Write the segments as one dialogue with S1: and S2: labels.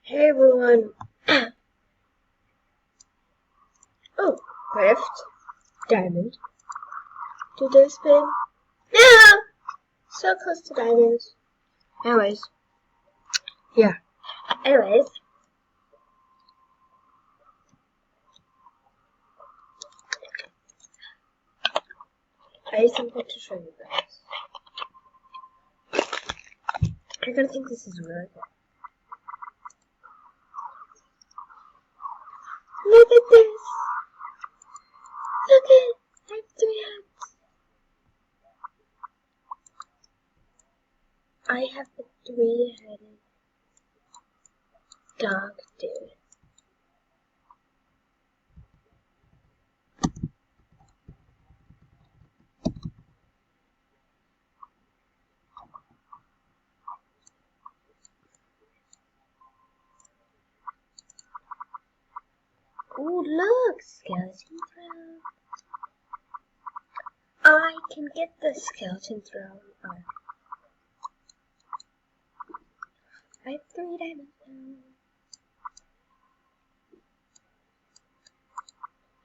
S1: Hey everyone. Oh, rift, diamond. Do this spin? Yeah! So close to diamonds. Anyways. Yeah. Anyways. I have something to show you guys. You're gonna think this is really good. Look at this! Look at! I have 3 hats. I have a 3-headed dog dude. Oh look! Skeleton throne. I can get the skeleton throne. I have 3 diamonds now.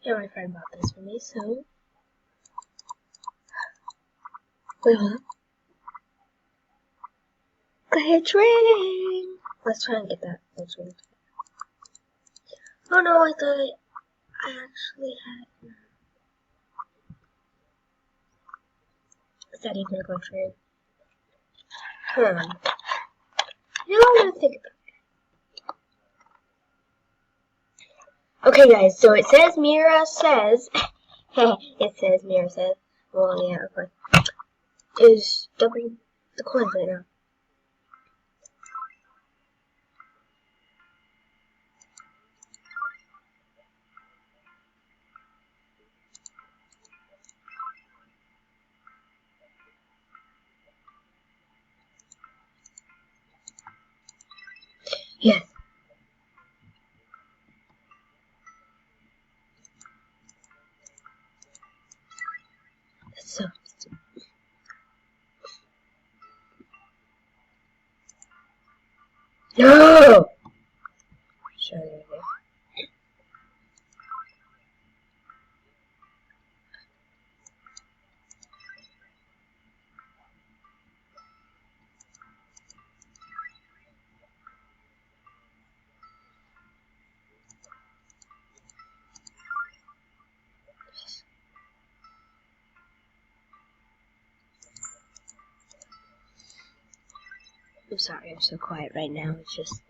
S1: Yeah, my friend bought this for me, so... Wait, hold on. Glitch ring! Let's try and get that glitch ring. Oh no, I thought I actually had... Is that even a glitch ring? You know, I'm gonna think about it. Okay guys, so it says Mira says... it says Mira says... Well, yeah, of course. Is dumping the coins right now. Yes. That's so... No! Sure. I'm sorry, I'm so quiet right now. It's just...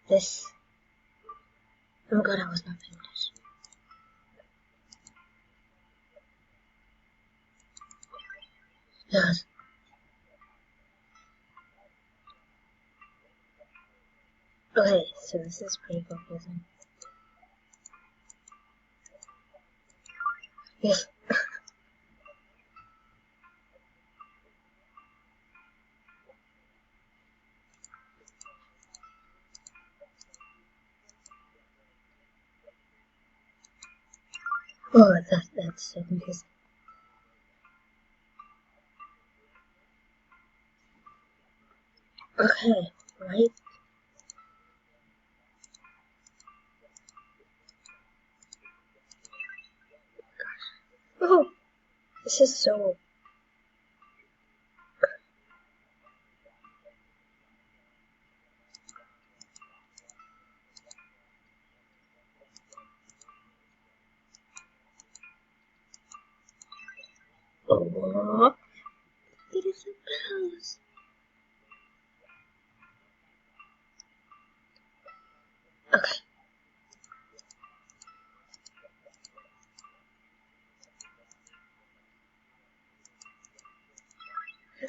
S1: This... Oh my god, I was not paying attention. Yes. Okay, so this is pretty confusing. Yes. Oh, that's so confusing. Okay, right? Oh, this is so... Oh, it is so close. Okay.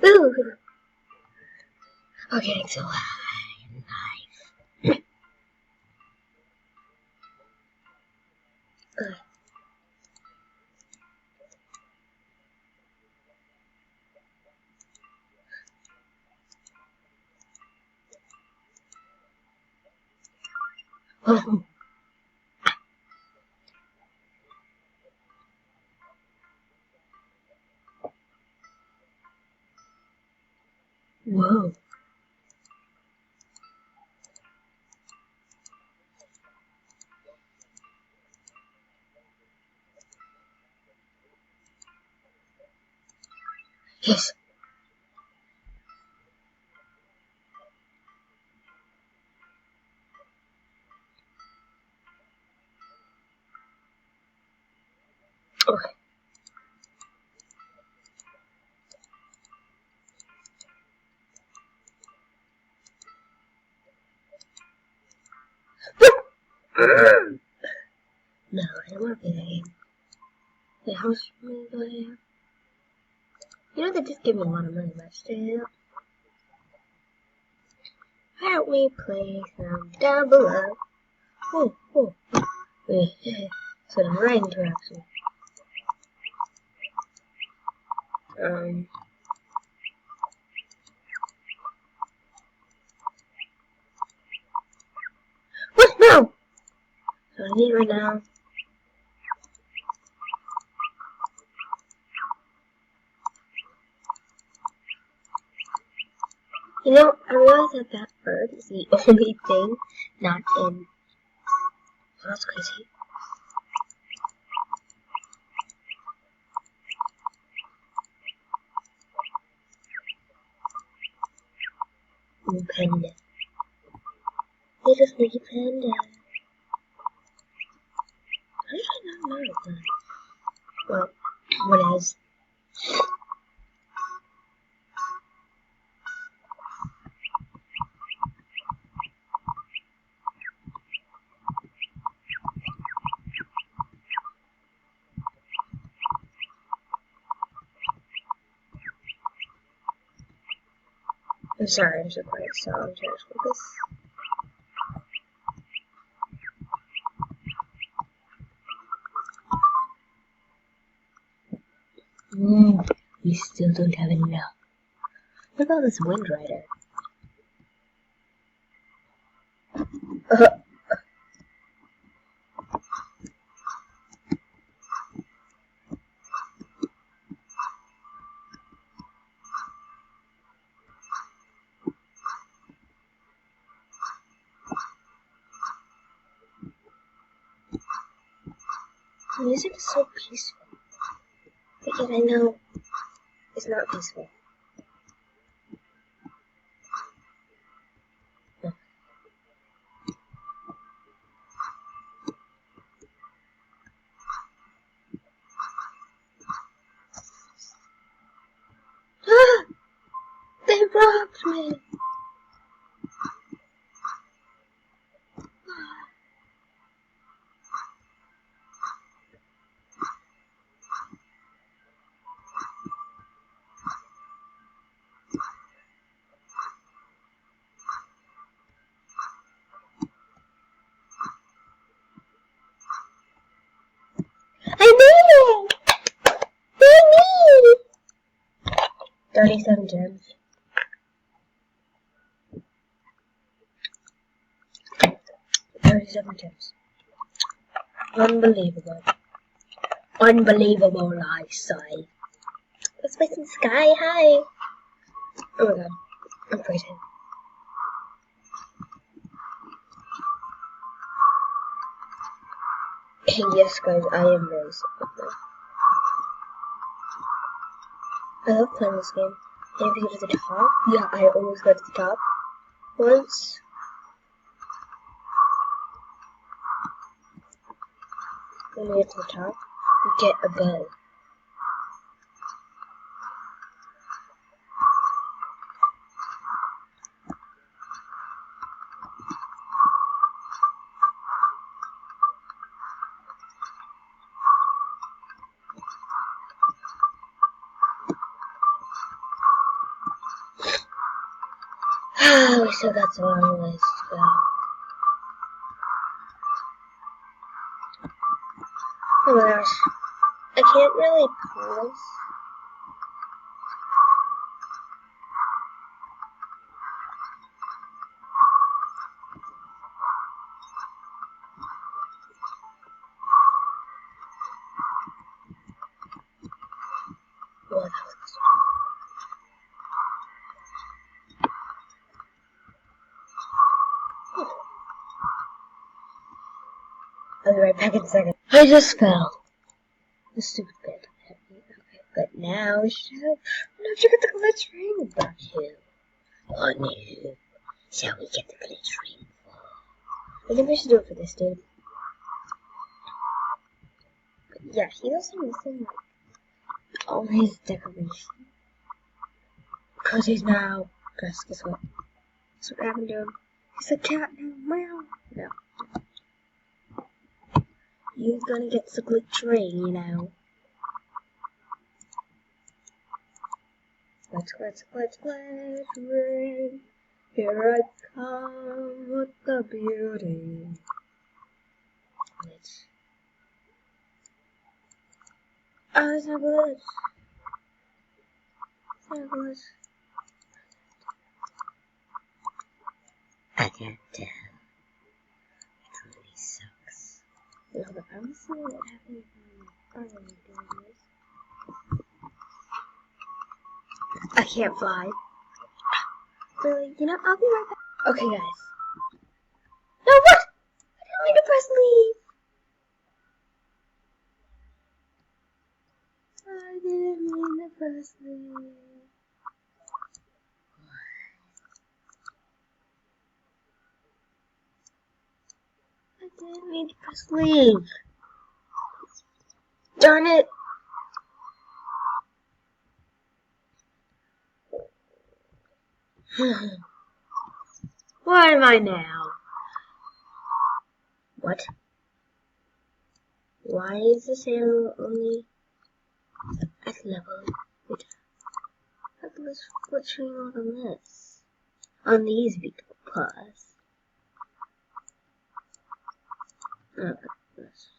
S1: Ooh. Okay, so nice. Oh. Whoa. Yes. Okay. No, I don't want to play that game. Wait, how much money do I have? You know, they just give me a lot of money, but still. Why don't we play some down below? Oh, oh. Wait, so the right interaction. What? No! So I need right now. You know, I realized that that bird is the only thing not in. Oh, that's crazy. Ooh, panda. Little sneaky panda. How did I not know that? Well, what is? I'm sorry, I'm so quiet, so I'm trying to focus. We still don't have enough. What about this Wind Rider? The music is so peaceful, but yet I know it's not peaceful. Ah! They robbed me! I made it! They me! 37 gems. 37 gems. Unbelievable. Unbelievable, I say. Let's make some sky high. Oh my god. I'm freezing. Yes, guys, I am very sick. I love playing this game. And if you go to the top, yeah, I always go to the top. Once. When we get to the top, we get a bow. We still got some long ways to go. Oh my gosh. I can't really pause. Oh, that was I'll be right back in a second. I just fell. The stupid bit. Okay, but now we should have How'd you get the glitch ring? Oh no. Shall we get the glitch ring? I think we should do it for this dude. Yeah, he doesn't missing like all his decorations. Cause he's now guess what? That's what happened to him. He's a cat now. Meow. No. He's gonna get the glitch ring, you know. Glitch ring. Here I come with the beauty. Glitch. Oh, there's no glitch. There's no glitch. I can't tell. It really sucks. No, but I'm seeing what happened when I'm doing this. I can't fly. Really? You know, I'll be right back. Okay, guys. No, what? I didn't mean to press leave. I didn't mean to press leave. I didn't mean to press leave. Darn it. Where am I now? What? Why is the sail only at level? Wait, how come it's glitching on this? On these big paws. Oh, goodness.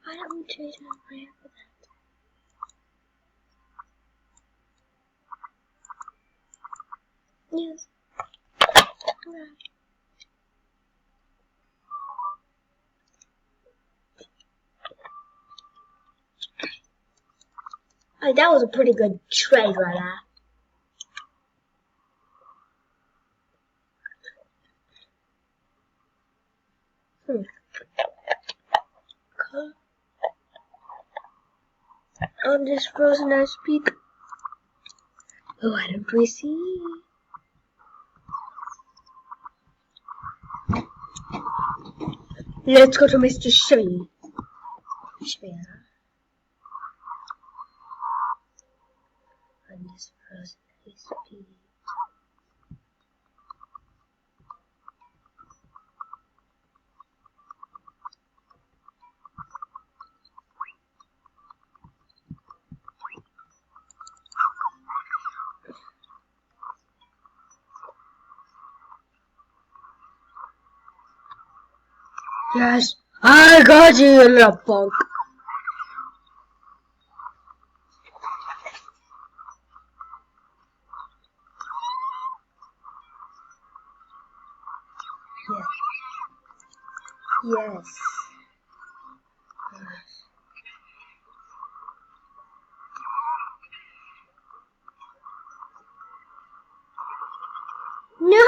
S1: Why don't we trade him right after that? Yes. Okay. Alright, that was a pretty good trade right there. On this frozen ice peak. Oh, why don't we see? Let's go to Mr. Shimmy. On this frozen ice peak. Yes, I got you, you little punk. Yes. No!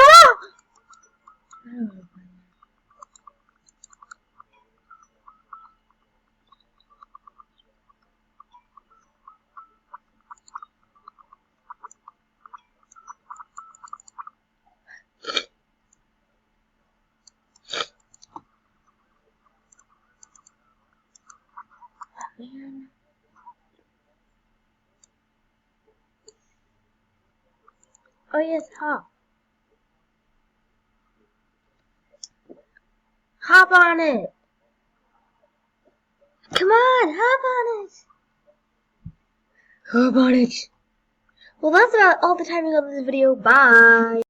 S1: Man. Oh yes, hop. Hop on it. Come on, hop on it. Hop on it. Well, that's about all the time we got in this video. Bye.